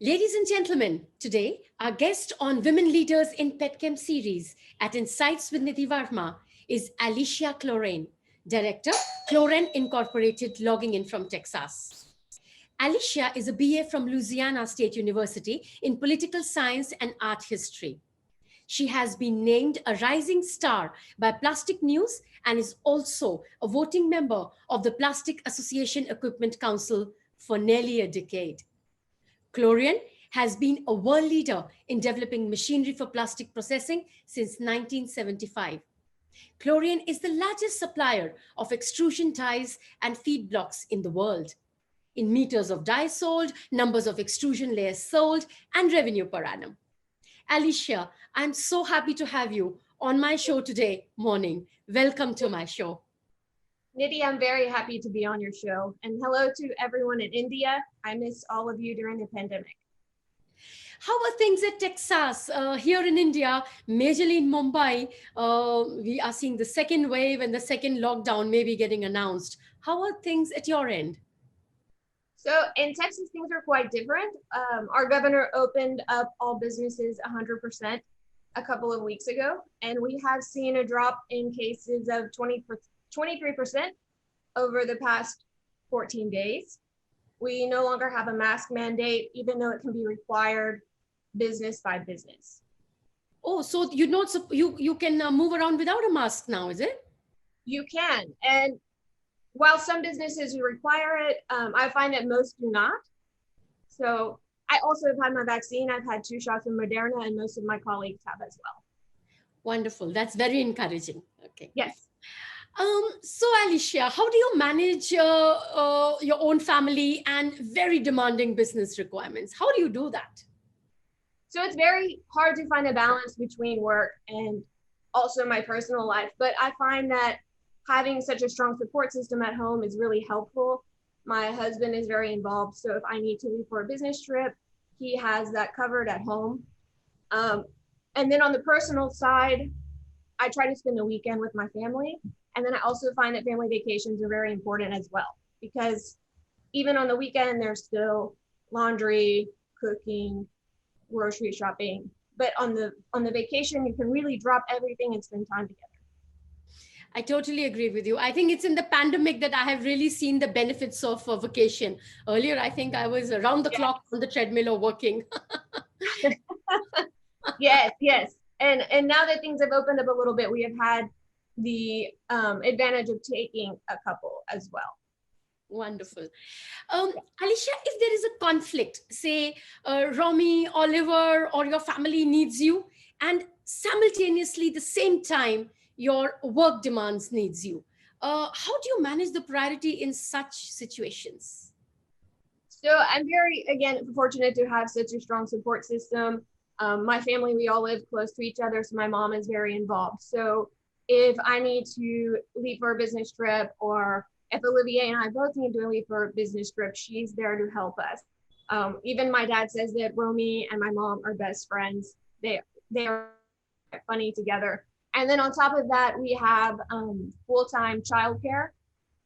Ladies and gentlemen, today our guest on Women Leaders in Petchem series at Insights with Nidhi Verma is Alicia Cloeren, Director, Cloeren Incorporated, logging in from Texas. Alicia is a BA from Louisiana State University in Political Science and Art History. She has been named a rising star by Plastic News and is also a voting member of the Plastic Association Equipment Council for nearly a decade. Cloeren has been a world leader in developing machinery for plastic processing since 1975. Cloeren is the largest supplier of extrusion dies and feedblocks in the world, in meters of die sold, numbers of extrusion layers sold, and revenue per annum. Alicia, I'm so happy to have you on my show today morning. Welcome to my show. Nidhi, I'm very happy to be on your show. And hello to everyone in India. I miss all of you during the pandemic. How are things at Texas? Here in India, majorly in Mumbai, we are seeing the second wave and the second lockdown maybe getting announced. How are things at your end? So in Texas, things are quite different. Our governor opened up all businesses 100% a couple of weeks ago, and we have seen a drop in cases of 23% over the past 14 days. We no longer have a mask mandate, even though it can be required business by business. Oh, so you can move around without a mask now, is it? You can, and while some businesses require it, I find that most do not. So I also have had my vaccine. I've had 2 shots of Moderna, and most of my colleagues have as well. Wonderful. That's very encouraging. Okay. Yes. So Alicia, how do you manage your own family and very demanding business requirements? How do you do that? So it's very hard to find a balance between work and also my personal life. But I find that having such a strong support system at home is really helpful. My husband is very involved. So if I need to leave for a business trip, he has that covered at home. And then on the personal side, I try to spend the weekend with my family. And then I also find that family vacations are very important as well, because even on the weekend, there's still laundry, cooking, grocery shopping. But on the vacation, you can really drop everything and spend time together. I totally agree with you. I think it's in the pandemic that I have really seen the benefits of a vacation. Earlier, I think I was around the clock on the treadmill or working. Yes. And now that things have opened up a little bit, we have had the advantage of taking a couple as well. Wonderful. Alicia, if there is a conflict, say Romy, Oliver, or your family needs you, and simultaneously the same time your work demands needs you, how do you manage the priority in such situations? So I'm very, again, fortunate to have such a strong support system. My family, we all live close to each other, so my mom is very involved. So if I need to leave for a business trip, or if Olivier and I both need to leave for a business trip, she's there to help us. Even my dad says that Romy and my mom are best friends. They are funny together. And then on top of that, we have full-time childcare,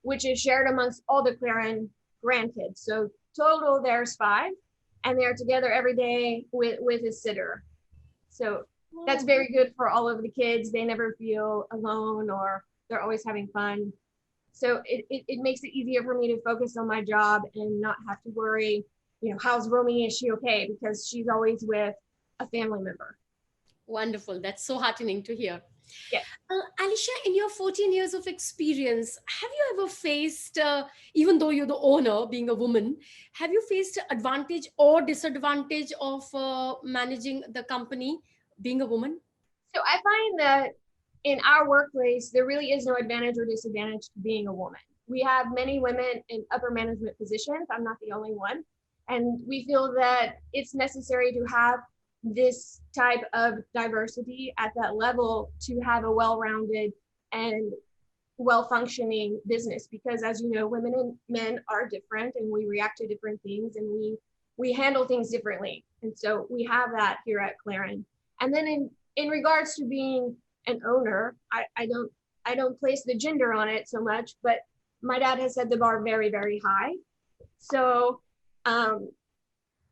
which is shared amongst all the Cloeren grandkids. So total, there's 5, and they're together every day with a sitter. So that's very good for all of the kids. They never feel alone, or they're always having fun. So it makes it easier for me to focus on my job and not have to worry, how's Romy? Is she okay? Because she's always with a family member. Wonderful. That's so heartening to hear. Yes. Alicia, in your 14 years of experience, have you ever faced, even though you're the owner, being a woman, have you faced advantage or disadvantage of managing the company, being a woman? So I find that in our workplace, there really is no advantage or disadvantage to being a woman. We have many women in upper management positions. I'm not the only one. And we feel that it's necessary to have this type of diversity at that level to have a well-rounded and well-functioning business, because as you know, women and men are different, and we react to different things, and we handle things differently. And so we have that here at Cloeren. And then in regards to being an owner, I don't place the gender on it so much, but my dad has set the bar very, very high. So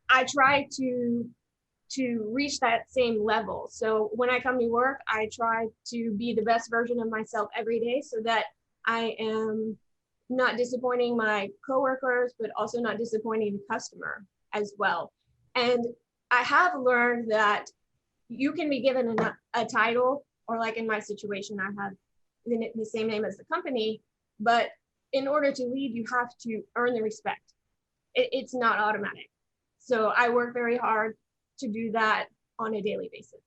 I try to reach that same level. So when I come to work, I try to be the best version of myself every day so that I am not disappointing my coworkers, but also not disappointing the customer as well. And I have learned that you can be given a title, or like in my situation, I have the same name as the company, but in order to lead, you have to earn the respect. It's not automatic. So I work very hard to do that on a daily basis.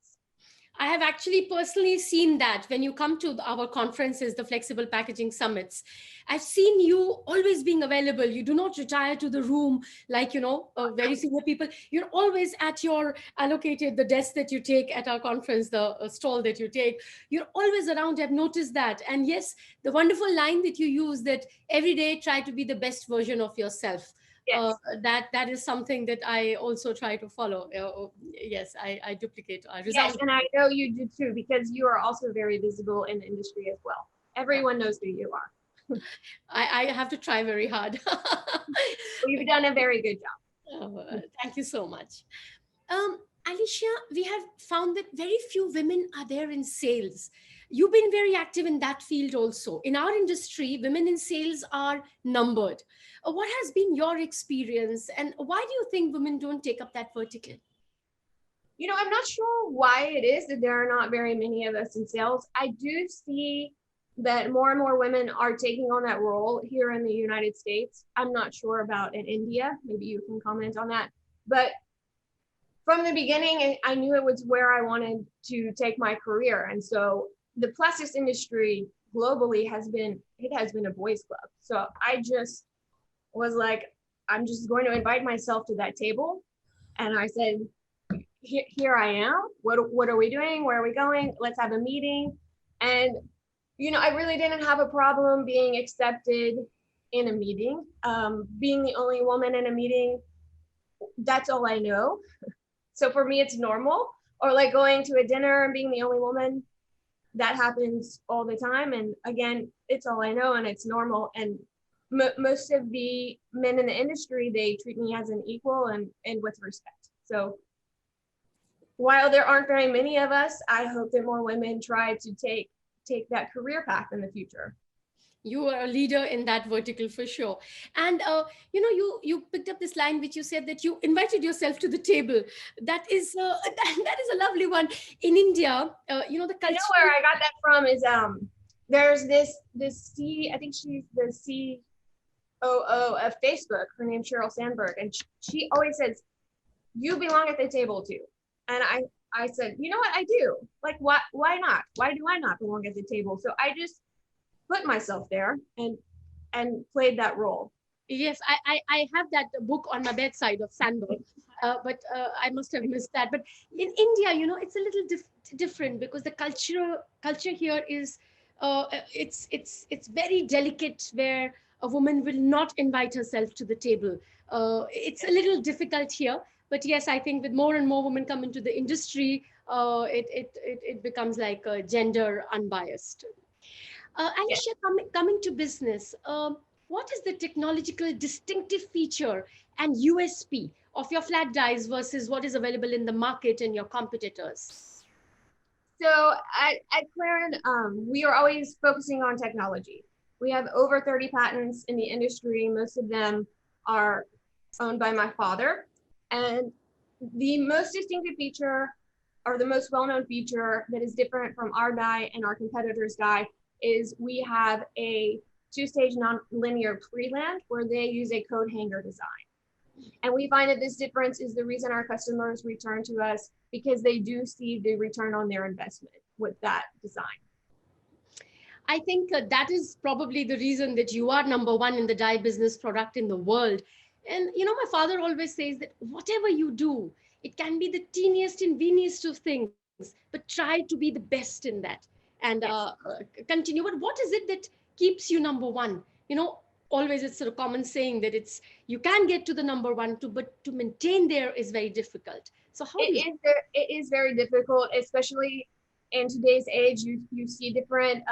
I have actually personally seen that when you come to our conferences, the flexible packaging summits. I've seen you always being available. You do not retire to the room like, very senior people. You're always at your allocated, the desk that you take at our conference, the stall that you take. You're always around. I've noticed that. And yes, the wonderful line that you use, that every day try to be the best version of yourself. Yes. That is something that I also try to follow. Yes, I duplicate. I Yes, resound. and I know you do too, because you are also very visible in the industry as well. Everyone knows who you are. I have to try very hard. Well, you've done a very good Thank you so much. Alicia, we have found that very few women are there in sales. You've been very active in that field also. In our industry, women in sales are numbered. What has been your experience, and why do you think women don't take up that vertical? I'm not sure why it is that there are not very many of us in sales. I do see that more and more women are taking on that role here in the United States. I'm not sure about in India. Maybe you can comment on that. But from the beginning, I knew it was where I wanted to take my career. And so the plastics industry globally has been a boys' club. So I just was like, I'm just going to invite myself to that table. And I said, here I am. What are we doing? Where are we going? Let's have a meeting. And I really didn't have a problem being accepted in a meeting. Being the only woman in a meeting, that's all I know. So for me, it's normal. Or like going to a dinner and being the only woman, that happens all the time. And again, it's all I know and it's normal. And most of the men in the industry, they treat me as an equal and with respect. So while there aren't very many of us, I hope that more women try to take that career path in the future. You are a leader in that vertical for sure. And you picked up this line which you said that you invited yourself to the table. That is that is a lovely one. In India, the culture. Where I got that from is there's this I think she's the COO of Facebook. Her name's Sheryl Sandberg, and she always says, "You belong at the table too." And I said, you know what, I do. Like, why not? Why do I not belong at the table? So I just put myself there and played that role. Yes, I have that book on my bedside of Sandberg, but I must have missed that. But in India, it's a little different because the culture here is it's very delicate, where a woman will not invite herself to the table. It's a little difficult here, but yes, I think with more and more women come into the industry, it becomes like gender unbiased. Alicia, coming to business, what is the technological distinctive feature and USP of your flat dies versus what is available in the market and your competitors? So at Cloeren, we are always focusing on technology. We have over 30 patents in the industry. Most of them are owned by my father. And the most distinctive feature, or the most well-known feature that is different from our die and our competitors' die, is we have a two-stage non-linear pre-land where they use a coat hanger design. And we find that this difference is the reason our customers return to us, because they do see the return on their investment with that design. I think that is probably the reason that you are number one in the dye business product in the world. And my father always says that whatever you do, it can be the teeniest and weeniest of things, but try to be the best in that and continue. But what is it that keeps you number one? Always it's a common saying that you can get to the number one, but to maintain there is very difficult. So how it is very difficult, especially in today's age. You see different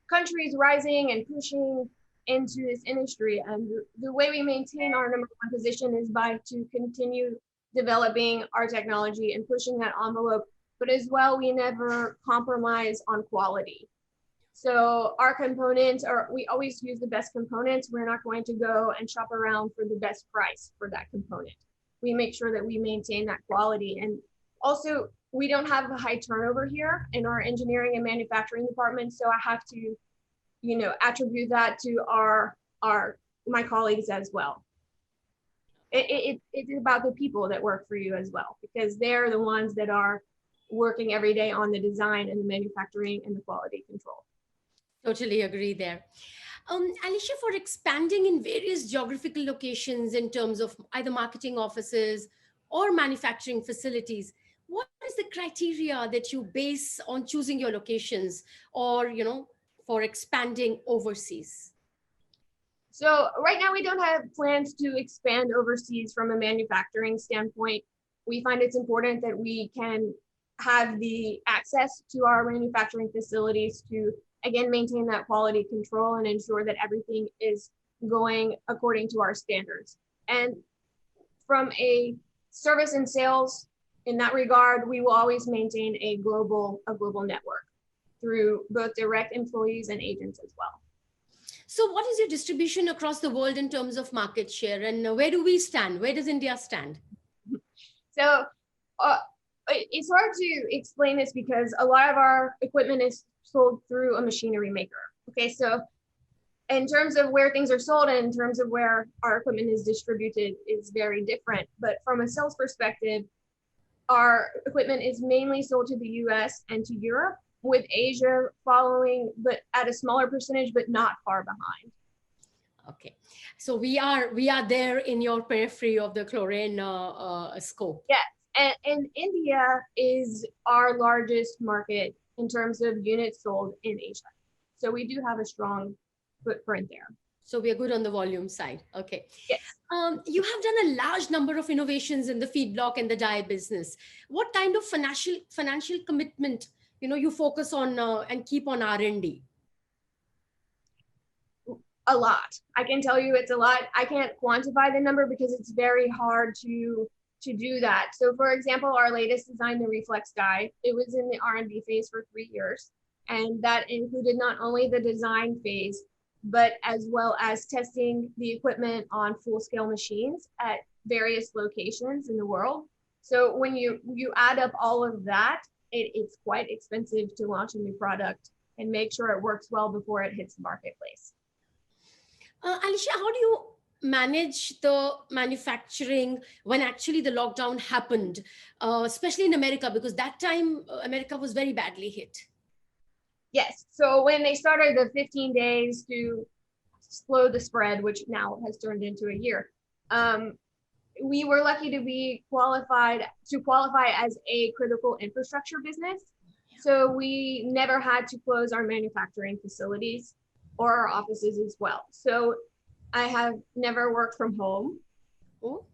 countries rising and pushing into this industry, and the way we maintain our number one position is by to continue developing our technology and pushing that envelope, but as well, we never compromise on quality. So our components are, we always use the best components. We're not going to go and shop around for the best price for that component. We make sure that we maintain that quality. And also, we don't have a high turnover here in our engineering and manufacturing department. So I have to, attribute that to my colleagues as well. It's about the people that work for you as well, because they're the ones that are working every day on the design and the manufacturing and the quality control. Totally agree there. Alicia, for expanding in various geographical locations in terms of either marketing offices or manufacturing facilities, what is the criteria that you base on choosing your locations or, for expanding overseas? So right now we don't have plans to expand overseas from a manufacturing standpoint. We find it's important that we can have the access to our manufacturing facilities to, again, maintain that quality control and ensure that everything is going according to our standards. And from a service and sales in that regard, we will always maintain a global network through both direct employees and agents as well. So what is your distribution across the world in terms of market share, and where do we stand? Where does India stand? So it's hard to explain this because a lot of our equipment is sold through a machinery maker. Okay, so in terms of where things are sold and in terms of where our equipment is distributed is very different. But from a sales perspective, our equipment is mainly sold to the US and to Europe, with Asia following, but at a smaller percentage, but not far behind. Okay, so we are there in your periphery of the Cloeren scope. Yes, and India is our largest market in terms of units sold in Asia. So we do have a strong footprint there. So we are good on the volume side. Okay. Yes. You have done a large number of innovations in the feed block and the die business. What kind of financial commitment you focus on and keep on R&D? A lot. I can tell you it's a lot. I can't quantify the number because it's very hard to do that. So for example, our latest design, the reflex die, it was in the R&D phase for 3 years. And that included not only the design phase, but as well as testing the equipment on full scale machines at various locations in the world. So when you add up all of that, it's quite expensive to launch a new product and make sure it works well before it hits the marketplace. Alicia, how do you manage the manufacturing when actually the lockdown happened, especially in America, because that time America was very badly hit? Yes. So when they started the 15 days to slow the spread, which now has turned into a year, we were lucky to be qualify as a critical infrastructure business. So we never had to close our manufacturing facilities or our offices as well. So I have never worked from home. Oh.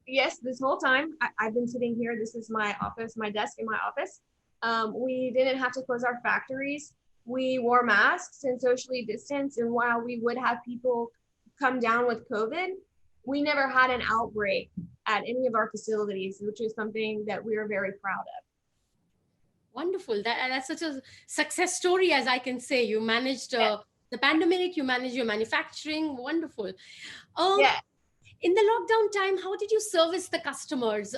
Yes, this whole time I've been sitting here. This is my office, my desk in my office. We didn't have to close our factories. We wore masks and socially distanced. And while we would have people come down with COVID, we never had an outbreak at any of our facilities, which is something that we are very proud of. Wonderful. That's such a success story, as I can say. You managed the pandemic, you managed your manufacturing. Wonderful. Yeah. In the lockdown time, how did you service the customers?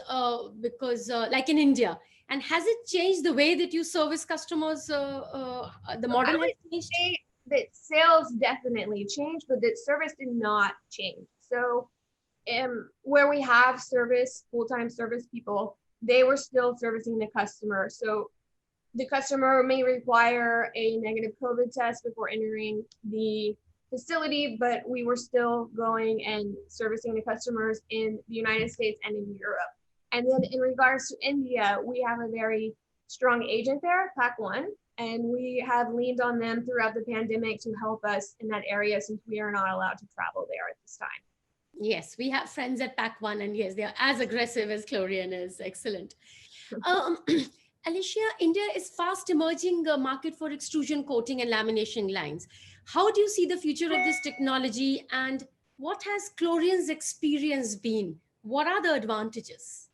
Because like in India, and has it changed the way that you service customers? The model has changed? Say that sales definitely changed, but that service did not change. So where we have full-time service people, they were still servicing the customer. So the customer may require a negative COVID test before entering the facility, but we were still going and servicing the customers in the United States and in Europe. And then in regards to India, we have a very strong agent there, Pack1, and we have leaned on them throughout the pandemic to help us in that area since we are not allowed to travel there at this time. Yes, we have friends at Pack1, and yes, they are as aggressive as Cloeren is. Excellent. Alicia, India is fast emerging market for extrusion coating and lamination lines. How do you see the future of this technology, and what has Cloeren's experience been? What are the advantages?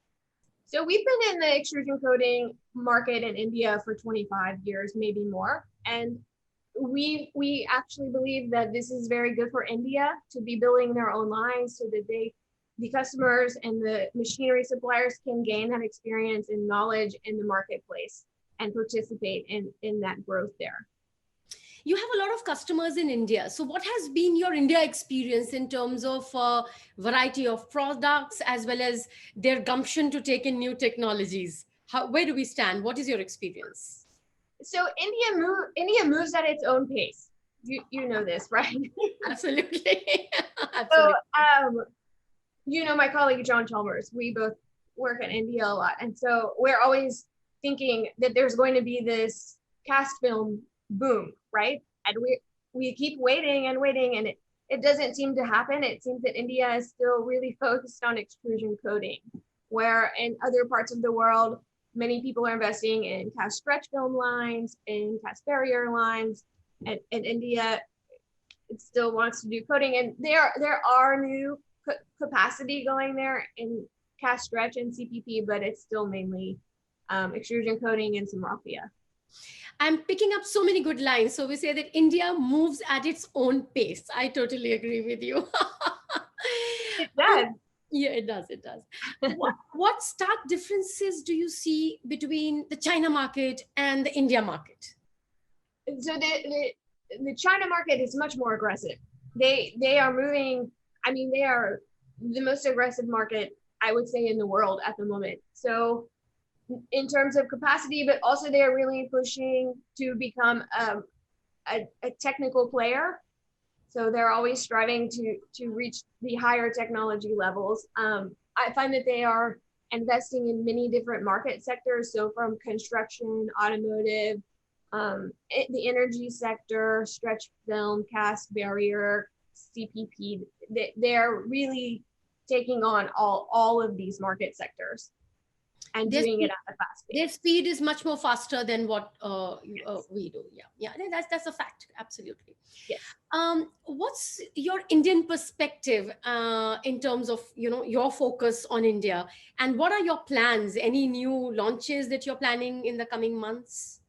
So we've been in the extrusion coating market in India for 25 years, maybe more. And we actually believe that this is very good for India to be building their own lines so that the customers and the machinery suppliers can gain that experience and knowledge in the marketplace and participate in that growth there. You have a lot of customers in India. So what has been your India experience in terms of variety of products as well as their gumption to take in new technologies? Where do we stand? What is your experience? So India moves at its own pace. You know this, right? Absolutely. So Absolutely. you know my colleague John Chalmers, we both work in India a lot. And so we're always thinking that there's going to be this cast film boom, right? And we keep waiting and waiting, and it doesn't seem to happen. It seems that India is still really focused on extrusion coating, where in other parts of the world, many people are investing in cast stretch film lines, in cast barrier lines, and India, it still wants to do coating. And there are new capacity going there in cast stretch and CPP, but it's still mainly extrusion coating and some raffia. I'm picking up so many good lines. So we say that India moves at its own pace. I totally agree with you. It does. Yeah, it does. It does. What stark differences do you see between the China market and the India market? So the China market is much more aggressive. They are moving. I mean, they are the most aggressive market, I would say, in the world at the moment. So in terms of capacity, but also they're really pushing to become a technical player. So they're always striving to reach the higher technology levels. I find that they are investing in many different market sectors. So from construction, automotive, the energy sector, stretch film, cast barrier, CPP, they're really taking on all of these market sectors and doing it at a fast pace. Their speed is much more faster than what we do. Yeah, that's a fact. Absolutely. Yes. What's your Indian perspective in terms of your focus on India, and what are your plans? Any new launches that you're planning in the coming months?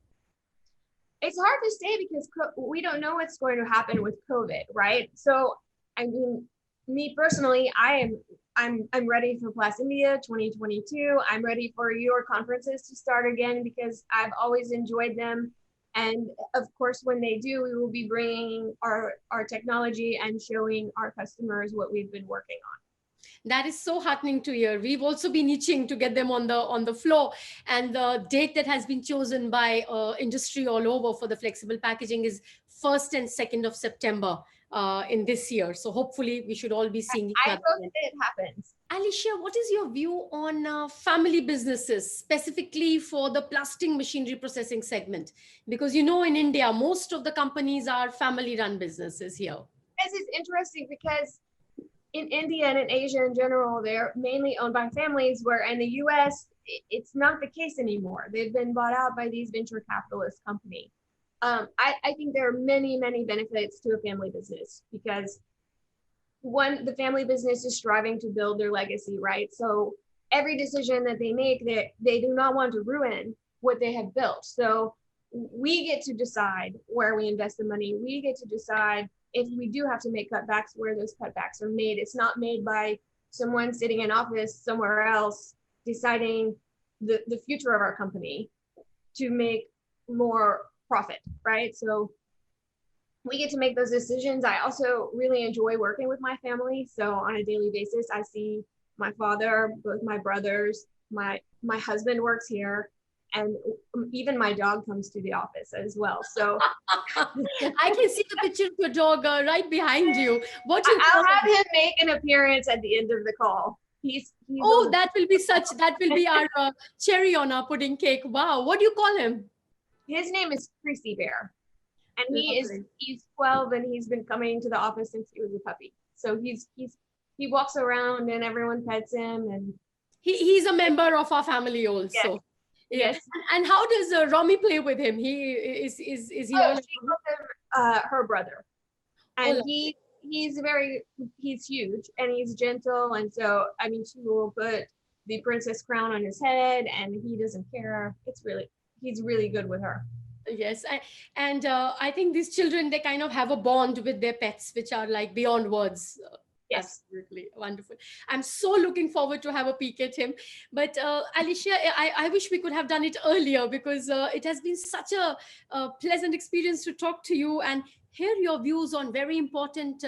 It's hard to say because we don't know what's going to happen with COVID, right? So, I mean, me personally, I'm ready for Plus India 2022. I'm ready for your conferences to start again because I've always enjoyed them. And of course, when they do, we will be bringing our technology and showing our customers what we've been working on. That is so heartening to hear. We've also been itching to get them on the floor, and the date that has been chosen by industry all over for the flexible packaging is 1st and 2nd of September in this year. So hopefully we should all be seeing each other. I hope that it happens. Alicia, what is your view on family businesses, specifically for the plastic machinery processing segment? Because in India, most of the companies are family-run businesses here. This is interesting because in India and in Asia in general, they're mainly owned by families, where in the US, it's not the case anymore. They've been bought out by these venture capitalist companies. I think there are many, many benefits to a family business because one, the family business is striving to build their legacy, right? So every decision that they make, they do not want to ruin what they have built. So we get to decide where we invest the money. We get to decide if we do have to make cutbacks, where those cutbacks are made. It's not made by someone sitting in office somewhere else deciding the future of our company to make more profit, right? So we get to make those decisions. I also really enjoy working with my family. So on a daily basis, I see my father, both my brothers, my husband works here, and even my dog comes to the office as well. So I can see the picture of your dog right behind you. I'll have him make an appearance at the end of the call. He's that will be our cherry on our pudding cake. Wow. What do you call him? His name is Creasy Bear. And he's 12 and he's been coming to the office since he was a puppy. So he walks around and everyone pets him, and he's a member of our family also. Yes. And how does Romy play with him? He is he? She calls him her brother, and he's huge and he's gentle, and so I mean she will put the princess crown on his head, and he doesn't care. He's really good with her. Yes, and I think these children, they kind of have a bond with their pets, which are like beyond words. Yes. Absolutely wonderful. I'm so looking forward to have a peek at him. But Alicia, I wish we could have done it earlier, because it has been such a pleasant experience to talk to you and hear your views on very important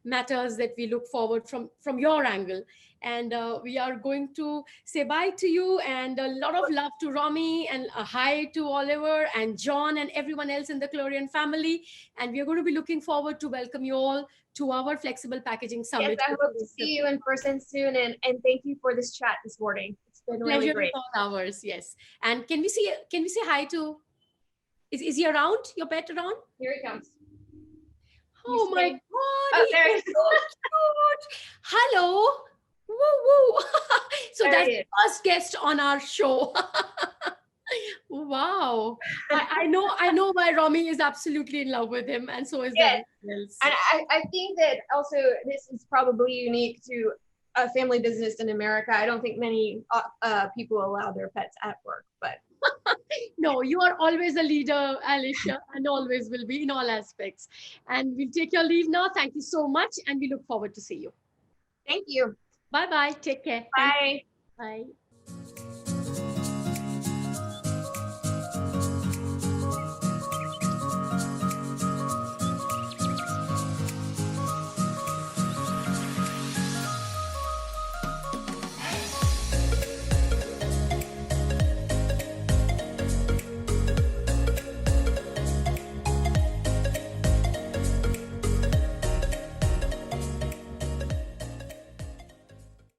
matters that we look forward from your angle. And we are going to say bye to you, and a lot of love to Romy, and a hi to Oliver and John and everyone else in the Cloeren family. And we are going to be looking forward to welcome you all to our Flexible Packaging Summit. Yes, I hope to see you in person soon, and thank you for this chat this morning. It's been really Pleasure great. is all ours. Yes. And can we say hi to, is he around? Your pet around? Here he comes. Oh my God. Oh, there he He's is. so cute. Hello. Woo woo. So There that's he the is. first guest on our show. Wow. I know why Romy is absolutely in love with him, and so is Yes. everyone else. And I think that also this is probably unique to a family business in America. I don't think many people allow their pets at work, but No, you are always a leader, Alicia, and always will be in all aspects. And we'll take your leave now. Thank you so much, and we look forward to see you. thank you. Bye-bye. Take care. Bye. Bye.